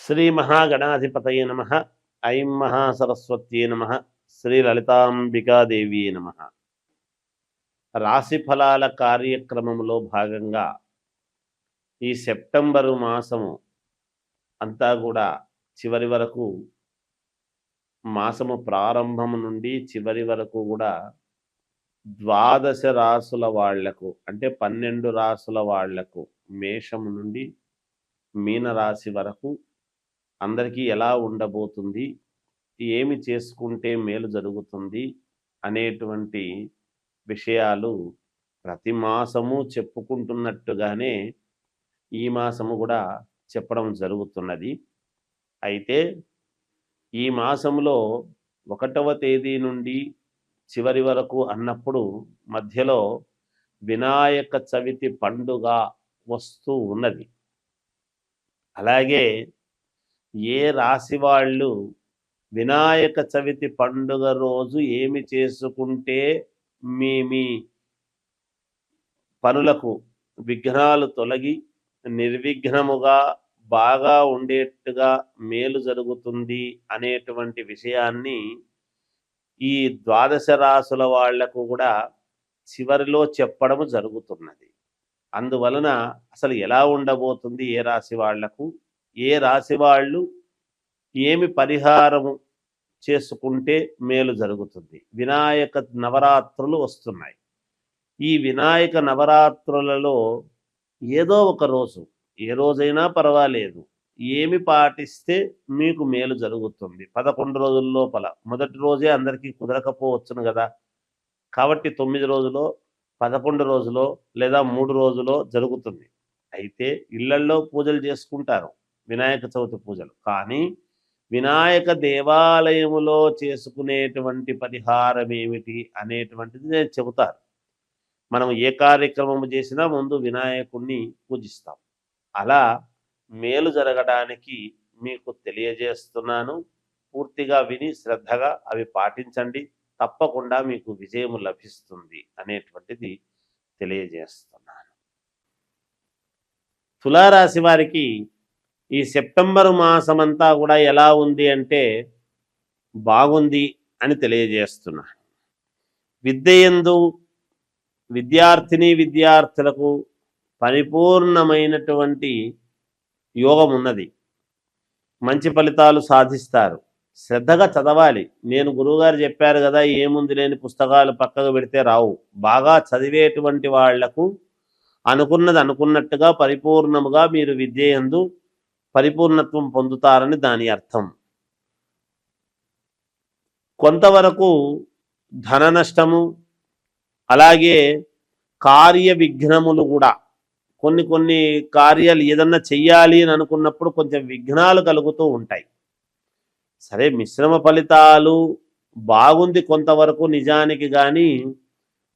శ్రీ మహాగణాధిపతయ నమ. ఐం మహాసరస్వత్యే నమ. శ్రీ లలితాంబికాదేవి నమ. రాశి ఫలాల కార్యక్రమంలో భాగంగా ఈ సెప్టెంబరు మాసము అంతా కూడా చివరి వరకు, మాసము ప్రారంభం నుండి చివరి వరకు కూడా ద్వాదశ రాసుల వాళ్లకు, అంటే 12 రాసుల వాళ్లకు, మేషము నుండి మీనరాశి వరకు అందరికీ ఎలా ఉండబోతుంది, ఏమి చేసుకుంటే మేలు జరుగుతుంది అనేటువంటి విషయాలు ప్రతి మాసము చెప్పుకుంటున్నట్టుగానే ఈ మాసము కూడా చెప్పడం జరుగుతున్నది. అయితే ఈ మాసంలో 1వ తేదీ నుండి చివరి వరకు అన్నప్పుడు మధ్యలో వినాయక చవితి పండుగ వస్తూ ఉన్నది. అలాగే ఏ రాశి వాళ్ళు వినాయక చవితి పండుగ రోజు ఏమి చేసుకుంటే మీ పనులకు విఘ్నాలు తొలగి నిర్విఘ్నముగా బాగా ఉండేట్టుగా మేలు జరుగుతుంది అనేటువంటి విషయాన్ని ఈ ద్వాదశ రాసుల వాళ్లకు కూడా చివరిలో చెప్పడము జరుగుతున్నది. అందువలన అసలు ఎలా ఉండబోతుంది, ఏ రాశి వాళ్లకు, ఏ రాశి వాళ్ళు ఏమి పరిహారము చేసుకుంటే మేలు జరుగుతుంది. వినాయక నవరాత్రులు వస్తున్నాయి. ఈ వినాయక నవరాత్రులలో ఏదో ఒక రోజు, ఏ రోజైనా పర్వాలేదు, ఏమి పాటిస్తే మీకు మేలు జరుగుతుంది. 11 రోజుల లోపల మొదటి రోజే అందరికీ కుదరకపోవచ్చును కదా. కాబట్టి 9 రోజులో, 11 రోజులో లేదా 3 రోజులో జరుగుతుంది. అయితే ఇళ్లల్లో పూజలు చేసుకుంటారు, వినాయక చవితి పూజలు. కానీ వినాయక దేవాలయములో చేసుకునేటువంటి పరిహారం ఏమిటి అనేటువంటిది నేను చెబుతాను. మనం ఏ కార్యక్రమం చేసినా ముందు వినాయకుడిని పూజిస్తాం. అలా మేలు జరగడానికి మీకు తెలియజేస్తున్నాను. పూర్తిగా విని శ్రద్ధగా అవి పాటించండి, తప్పకుండా మీకు విజయము లభిస్తుంది అనేటువంటిది తెలియజేస్తున్నాను. తులారాశి వారికి ఈ సెప్టెంబరు మాసమంతా కూడా ఎలా ఉంది అంటే బాగుంది అని తెలియజేస్తున్నాను. విద్యయందు విద్యార్థులకు పరిపూర్ణమైనటువంటి యోగం ఉన్నది. మంచి ఫలితాలు సాధిస్తారు. శ్రద్ధగా చదవాలి. నేను గురువుగారు చెప్పారు కదా, ఏముంది లేని పుస్తకాలు పక్కకు పెడితే రావు. బాగా చదివేటువంటి వాళ్లకు అనుకున్నది అనుకున్నట్టుగా పరిపూర్ణముగా మీరు విద్యయందు పరిపూర్ణత్వం పొందుతారని దాని అర్థం. కొంతవరకు ధన నష్టము, అలాగే కార్య విఘ్నములు కూడా, కొన్ని కార్యాలు ఏదన్నా చెయ్యాలి అని అనుకున్నప్పుడు కొంచెం విఘ్నాలు కలుగుతూ ఉంటాయి. సరే, మిశ్రమ ఫలితాలు బాగుంది కొంతవరకు నిజానికి, కానీ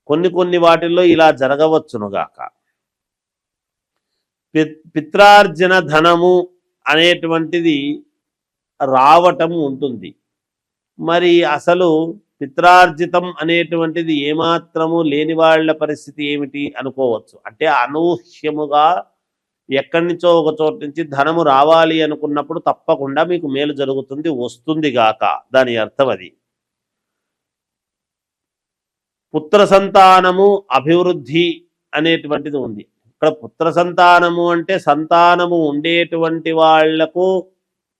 కొన్ని వాటిల్లో ఇలా జరగవచ్చునుగాక. పిత్రార్జన ధనము అనేటువంటిది రావటం ఉంటుంది. మరి అసలు పిత్రార్జితం అనేటువంటిది ఏమాత్రము లేని వాళ్ళ పరిస్థితి ఏమిటి అనుకోవచ్చు. అంటే అనూహ్యముగా ఎక్కడి నుంచో ఒక చోటు నుంచి ధనము రావాలి అనుకున్నప్పుడు తప్పకుండా మీకు మేలు జరుగుతుంది, వస్తుంది గాక, దాని అర్థం అది. పుత్ర సంతానము అభివృద్ధి అనేటువంటిది ఉంది. ఇక్కడ పుత్ర సంతానము అంటే సంతానము ఉండేటువంటి వాళ్లకు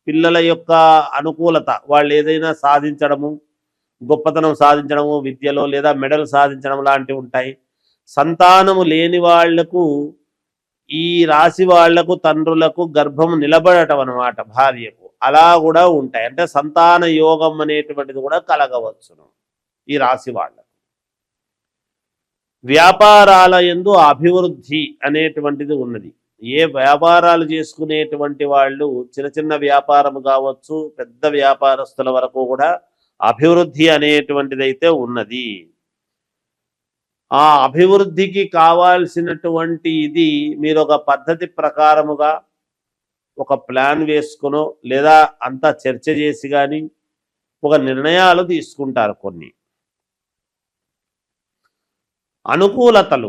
పిల్లల యొక్క అనుకూలత, వాళ్ళు ఏదైనా సాధించడము, గొప్పతనం సాధించడము, విద్యలో లేదా మెడల్ సాధించడం లాంటివి ఉంటాయి. సంతానము లేని వాళ్లకు, ఈ రాశి వాళ్లకు తండ్రులకు గర్భము నిలబడటం అన్నమాట, భార్యకు, అలా కూడా ఉంటాయి. అంటే సంతాన యోగం అనేటువంటిది కూడా కలగవచ్చును ఈ రాశి వాళ్ళకు. వ్యాపారాల యందు అభివృద్ధి అనేటువంటిది ఉన్నది. ఏ వ్యాపారాలు చేసుకునేటువంటి వాళ్ళు, చిన్న వ్యాపారము కావచ్చు, పెద్ద వ్యాపారస్తుల వరకు కూడా అభివృద్ధి అనేటువంటిదైతే ఉన్నది. ఆ అభివృద్ధికి కావాల్సినటువంటి ఇది మీరు ఒక పద్ధతి ప్రకారముగా ఒక ప్లాన్ వేసుకునో, లేదా అంతా చర్చ చేసి కానీ ఒక నిర్ణయాలు తీసుకుంటారు. కొన్ని అనుకూలతలు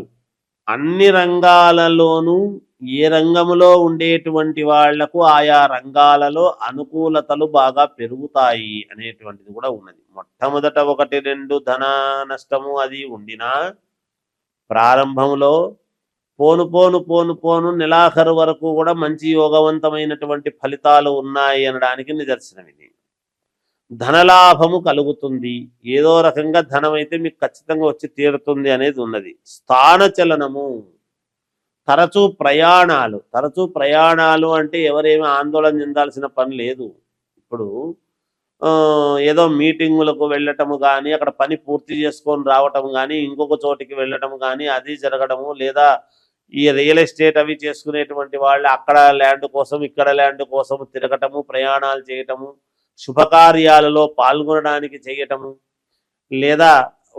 అన్ని రంగాలలోనూ ఏ రంగంలో ఉండేటువంటి వాళ్లకు ఆయా రంగాలలో అనుకూలతలు బాగా పెరుగుతాయి అనేటువంటిది కూడా ఉన్నది. మొట్టమొదట 1, 2 ధన నష్టము అది ఉండినా ప్రారంభంలో పోను పోను పోను పోను నెలాఖరు వరకు కూడా మంచి యోగవంతమైనటువంటి ఫలితాలు ఉన్నాయి అనడానికి నిదర్శనం ఇది. ధనలాభము కలుగుతుంది, ఏదో రకంగా ధనం అయితే మీకు ఖచ్చితంగా వచ్చి తీరుతుంది అనేది ఉన్నది. స్థానచలనము, తరచూ ప్రయాణాలు అంటే ఎవరేమీ ఆందోళన చెందాల్సిన పని లేదు. ఇప్పుడు ఏదో మీటింగులకు వెళ్ళటము కానీ, అక్కడ పని పూర్తి చేసుకొని రావటం కానీ, ఇంకొక చోటికి వెళ్ళటము కానీ అది జరగడము, లేదా ఈ రియల్ ఎస్టేట్ అవి చేసుకునేటువంటి వాళ్ళు అక్కడ ల్యాండ్ కోసం ఇక్కడ ల్యాండ్ కోసం తిరగటము, ప్రయాణాలు చేయటము, శుభకార్యాలలో పాల్గొనడానికి చేయటము, లేదా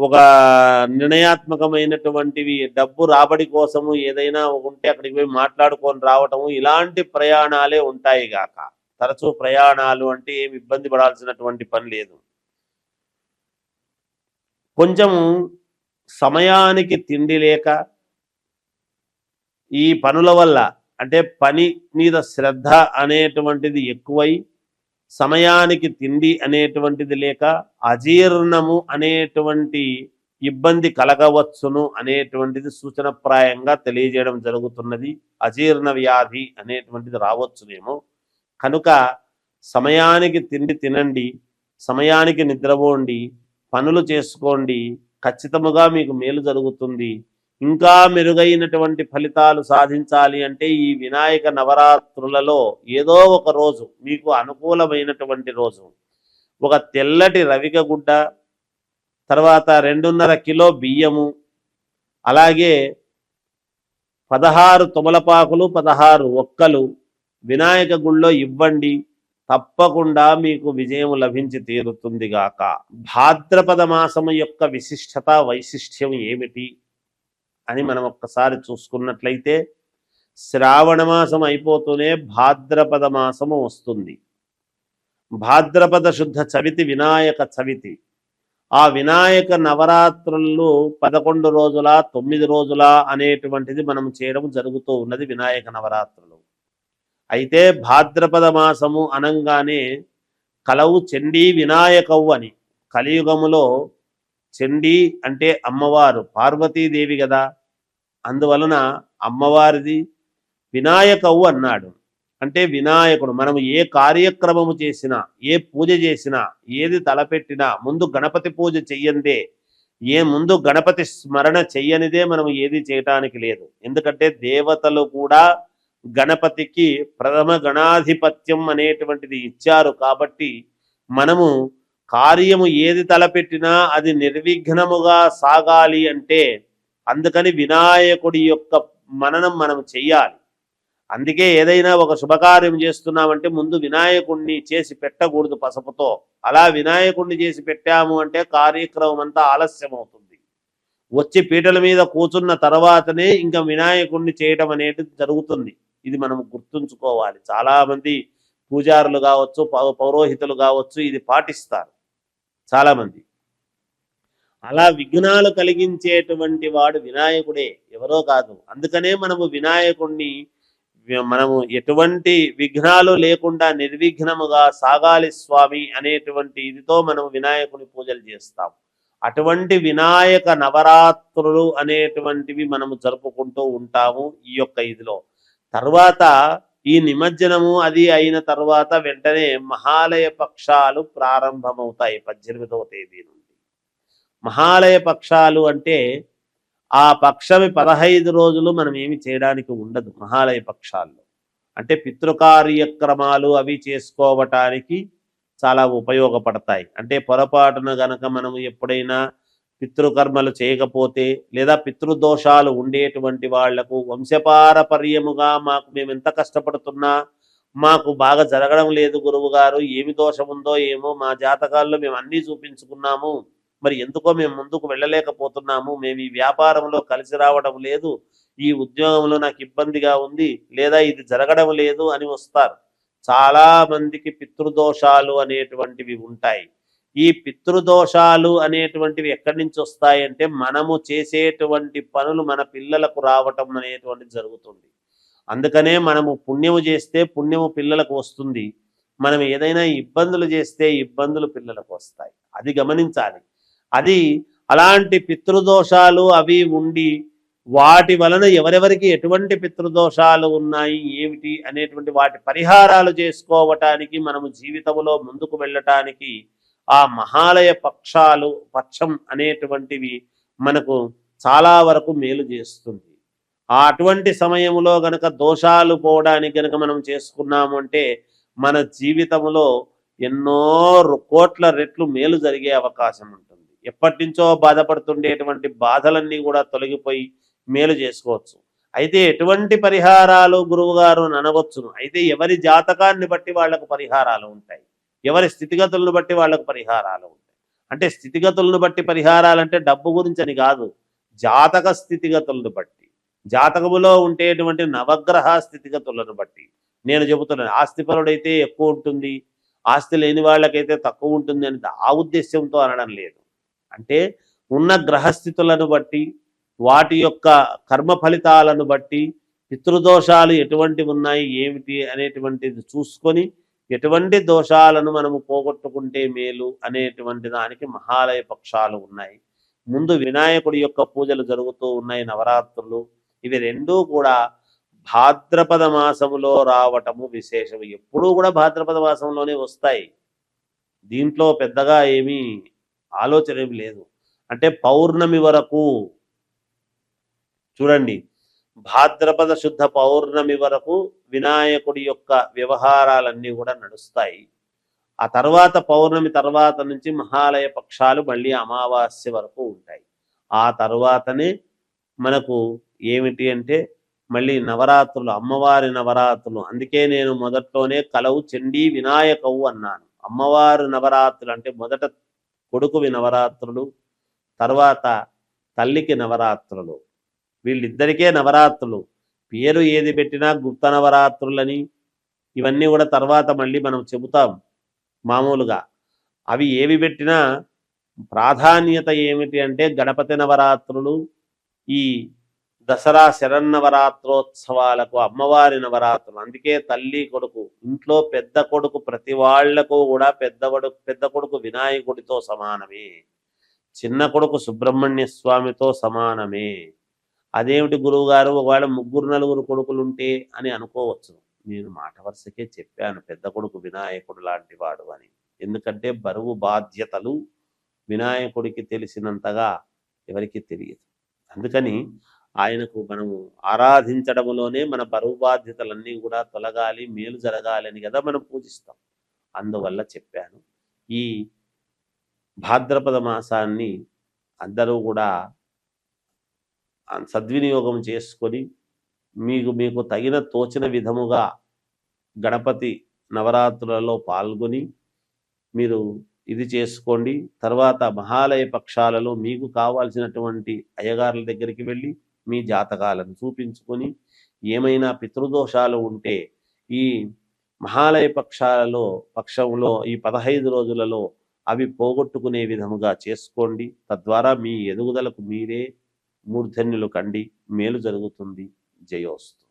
ఒక నిర్ణయాత్మకమైనటువంటివి డబ్బు రాబడి కోసము ఏదైనా ఉంటే అక్కడికి పోయి మాట్లాడుకొని రావటము, ఇలాంటి ప్రయాణాలే ఉంటాయి గాక. తరచూ ప్రయాణాలు అంటే ఏమి ఇబ్బంది పడాల్సినటువంటి పని లేదు. కొంచెము సమయానికి తిండి లేక ఈ పనుల వల్ల అంటే పని మీద శ్రద్ధ అనేటువంటిది ఎక్కువై సమయానికి తిండి అనేటువంటిది లేక అజీర్ణము అనేటువంటి ఇబ్బంది కలగవచ్చును అనేటువంటిది సూచనప్రాయంగా తెలియజేయడం జరుగుతున్నది. అజీర్ణ వ్యాధి అనేటువంటిది రావచ్చునేమో. కనుక సమయానికి తిండి తినండి, సమయానికి నిద్రపోండి, పనులు చేసుకోండి, ఖచ్చితముగా మీకు మేలు జరుగుతుంది. ఇంకా మెరుగైనటువంటి ఫలితాలు సాధించాలి అంటే ఈ వినాయక నవరాత్రులలో ఏదో ఒక రోజు మీకు అనుకూలమైనటువంటి రోజు ఒక తెల్లటి రవిక గుడ్డ, తర్వాత 2.5 కిలో బియ్యము, అలాగే 16 తొమలపాకులు 16 ఒక్కలు వినాయక గుళ్ళో ఇవ్వండి. తప్పకుండా మీకు విజయం లభించి తీరుతుంది గాక. భాద్రపద మాసము యొక్క విశిష్టత వైశిష్ట్యం ఏమిటి అని మనం ఒక్కసారి చూసుకున్నట్లయితే, శ్రావణ మాసం అయిపోతూనే భాద్రపద మాసము వస్తుంది. భాద్రపద శుద్ధ చవితి వినాయక చవితి. ఆ వినాయక నవరాత్రులు 11 రోజుల 9 రోజుల అనేటువంటిది మనం చేయడం జరుగుతూ ఉన్నది వినాయక నవరాత్రులు. అయితే భాద్రపద మాసము అనంగానే కలవు చండీ వినాయకవు అని. కలియుగములో చండీ అంటే అమ్మవారు పార్వతీదేవి కదా, అందువలన అమ్మవారిది వినాయకవు అన్నాడు. అంటే వినాయకుడు. మనం ఏ కార్యక్రమము చేసినా, ఏ పూజ చేసినా, ఏది తలపెట్టినా ముందు గణపతి పూజ చెయ్యందే, ముందు గణపతి స్మరణ చెయ్యనిదే మనం ఏది చేయటానికి లేదు. ఎందుకంటే దేవతలు కూడా గణపతికి ప్రథమ గణాధిపత్యం అనేటువంటిది ఇచ్చారు. కాబట్టి మనము కార్యము ఏది తలపెట్టినా అది నిర్విఘ్నముగా సాగాలి అంటే అందుకని వినాయకుడి యొక్క మననం మనం చెయ్యాలి. అందుకే ఏదైనా ఒక శుభకార్యం చేస్తున్నామంటే ముందు వినాయకుడిని చేసి పెట్టకూడదు పసుపుతో. అలా వినాయకుడిని చేసి పెట్టాము అంటే కార్యక్రమం అంతా ఆలస్యం అవుతుంది. వచ్చి పీటల మీద కూర్చున్న తర్వాతనే ఇంకా వినాయకుడిని చేయటం అనేది జరుగుతుంది. ఇది మనం గుర్తుంచుకోవాలి. చాలామంది పూజారులు కావచ్చు, పౌరోహితులు కావచ్చు ఇది పాటిస్తారు చాలామంది. అలా విఘ్నాలు కలిగించేటువంటి వాడు వినాయకుడే, ఎవరో కాదు. అందుకనే మనము వినాయకుడిని మనము ఎటువంటి విఘ్నాలు లేకుండా నిర్విఘ్నముగా సాగాలి స్వామి అనేటువంటి ఇదితో మనం వినాయకుని పూజలు చేస్తాం. అటువంటి వినాయక నవరాత్రులు అనేటువంటివి మనము జరుపుకుంటూ ఉంటాము ఈ యొక్క ఇదిలో. తర్వాత ఈ నిమజ్జనము అది అయిన తర్వాత వెంటనే మహాలయ పక్షాలు ప్రారంభమవుతాయి 18వ తేదీ నుండి. మహాలయ పక్షాలు అంటే ఆ పక్షమి 15 రోజులు మనం ఏమి చేయడానికి ఉండదు. మహాలయ పక్షాల్లో అంటే పితృకార్యక్రమాలు అవి చేసుకోవటానికి చాలా ఉపయోగపడతాయి. అంటే పొరపాటున గనక మనం ఎప్పుడైనా పితృకర్మలు చేయకపోతే, లేదా పితృదోషాలు ఉండేటువంటి వాళ్లకు వంశపారపర్యముగా మేము ఎంత కష్టపడుతున్నా మాకు బాగా జరగడం లేదు గురువు గారు, ఏమి దోషం ఉందో ఏమో, మా జాతకాల్లో మేము అన్నీ చూపించుకున్నాము, మరి ఎందుకో మేము ముందుకు వెళ్ళలేకపోతున్నాము, మేము ఈ వ్యాపారంలో కలిసి రావడం లేదు, ఈ ఉద్యోగంలో నాకు ఇబ్బందిగా ఉంది, లేదా ఇది జరగడం లేదు అని వస్తారు. చాలా మందికి పితృదోషాలు అనేటువంటివి ఉంటాయి. ఈ పితృదోషాలు అనేటువంటివి ఎక్కడి నుంచి వస్తాయంటే మనము చేసేటువంటి పనులు మన పిల్లలకు రావటం అనేటువంటిది జరుగుతుంది. అందుకనే మనము పుణ్యము చేస్తే పుణ్యము పిల్లలకు వస్తుంది, మనం ఏదైనా ఇబ్బందులు చేస్తే ఇబ్బందులు పిల్లలకు వస్తాయి. అది గమనించాలి. అది అలాంటి పితృదోషాలు అవి ఉండి వాటి వలన ఎవరెవరికి ఎటువంటి పితృదోషాలు ఉన్నాయి ఏమిటి అనేటువంటి వాటి పరిహారాలు చేసుకోవటానికి మనము జీవితంలో ముందుకు వెళ్ళటానికి ఆ మహాలయ పక్షం అనేటువంటివి మనకు చాలా వరకు మేలు చేస్తుంది. అటువంటి సమయంలో గనక దోషాలు పోవడానికి గనక మనం చేసుకున్నాము అంటే మన జీవితంలో ఎన్నో కోట్ల రెట్లు మేలు జరిగే అవకాశం ఉంటుంది. ఎప్పటి నుంచో బాధపడుతుండేటువంటి బాధలన్నీ కూడా తొలగిపోయి మేలు చేసుకోవచ్చు. అయితే ఎటువంటి పరిహారాలు గురువు గారు అనవచ్చును. అయితే ఎవరి జాతకాన్ని బట్టి వాళ్ళకు పరిహారాలు ఉంటాయి, ఎవరి స్థితిగతులను బట్టి వాళ్ళకు పరిహారాలు ఉంటాయి. అంటే స్థితిగతులను బట్టి పరిహారాలు అంటే డబ్బు గురించి అని కాదు, జాతక స్థితిగతులను బట్టి, జాతకములో ఉండేటువంటి నవగ్రహ స్థితిగతులను బట్టి నేను చెబుతున్నాను. ఆస్తిపరుడైతే ఎక్కువ ఉంటుంది, ఆస్తి లేని వాళ్ళకైతే తక్కువ ఉంటుంది అని ఆ ఉద్దేశంతో అనడం లేదు. అంటే ఉన్న గ్రహస్థితులను బట్టి, వాటి యొక్క కర్మ ఫలితాలను బట్టి, పితృదోషాలు ఎటువంటి ఉన్నాయి ఏమిటి అనేటువంటిది చూసుకొని ఎటువంటి దోషాలను మనము పోగొట్టుకుంటే మేలు అనేటువంటి దానికి మహాలయ పక్షాలు ఉన్నాయి. ముందు వినాయకుడి యొక్క పూజలు జరుగుతూ ఉన్నాయి, నవరాత్రులు. ఇవి రెండూ కూడా భాద్రపద మాసములో రావటము విశేషం. ఎప్పుడూ కూడా భాద్రపద మాసంలోనే వస్తాయి, దీంట్లో పెద్దగా ఏమీ ఆలోచన ఏమి లేదు. అంటే పౌర్ణమి వరకు చూడండి, భాద్రపద శుద్ధ పౌర్ణమి వరకు వినాయకుడి యొక్క వ్యవహారాలన్నీ కూడా నడుస్తాయి. ఆ తర్వాత పౌర్ణమి తర్వాత నుంచి మహాలయ పక్షాలు మళ్ళీ అమావాస్య వరకు ఉంటాయి. ఆ తర్వాతనే మనకు ఏమిటి అంటే మళ్ళీ నవరాత్రులు, అమ్మవారి నవరాత్రులు. అందుకే నేను మొదట్లోనే కలవు చండీ వినాయకవు అన్నాను. అమ్మవారి నవరాత్రులు అంటే మొదట కొడుకువి నవరాత్రులు, తర్వాత తల్లికి నవరాత్రులు. వీళ్ళిద్దరికే నవరాత్రులు. పేరు ఏది పెట్టినా గుప్త నవరాత్రులని ఇవన్నీ కూడా తర్వాత మళ్ళీ మనం చెబుతాం మామూలుగా. అవి ఏవి పెట్టినా ప్రాధాన్యత ఏమిటి అంటే గణపతి నవరాత్రులు, ఈ దసరా శరన్నవరాత్రోత్సవాలకు అమ్మవారి నవరాత్రులు. అందుకే తల్లి కొడుకు, ఇంట్లో పెద్ద కొడుకు ప్రతి వాళ్లకు కూడా పెద్ద కొడుకు వినాయకుడితో సమానమే, చిన్న కొడుకు సుబ్రహ్మణ్య స్వామితో సమానమే. అదేమిటి గురువు గారు ఒకవేళ 3-4 కొడుకులుంటే అని అనుకోవచ్చు. నేను మాట వరుసకే చెప్పాను పెద్ద కొడుకు వినాయకుడు లాంటి వాడు అని. ఎందుకంటే బరువు బాధ్యతలు వినాయకుడికి తెలిసినంతగా ఎవరికి తెలియదు. అందుకని ఆయనకు మనము ఆరాధించడంలోనే మన బరువు బాధ్యతలన్నీ కూడా తొలగాలి, మేలు జరగాలి అని కదా మనం పూజిస్తాం. అందువల్ల చెప్పాను. ఈ భాద్రపద మాసాన్ని అందరూ కూడా సద్వినియోగం చేసుకొని మీకు తగిన తోచిన విధముగా గణపతి నవరాత్రులలో పాల్గొని మీరు ఇది చేసుకోండి. తర్వాత మహాలయ పక్షాలలో మీకు కావాల్సినటువంటి అయ్యగారుల దగ్గరికి వెళ్ళి మీ జాతకాలను చూపించుకొని ఏమైనా పితృదోషాలు ఉంటే ఈ మహాలయ పక్షంలో ఈ 15 రోజులలో అవి పోగొట్టుకునే విధముగా చేసుకోండి. తద్వారా మీ ఎదుగుదలకు మీరే మూర్ధన్యులు కండి, మేలు జరుగుతుంది. జయోస్తు.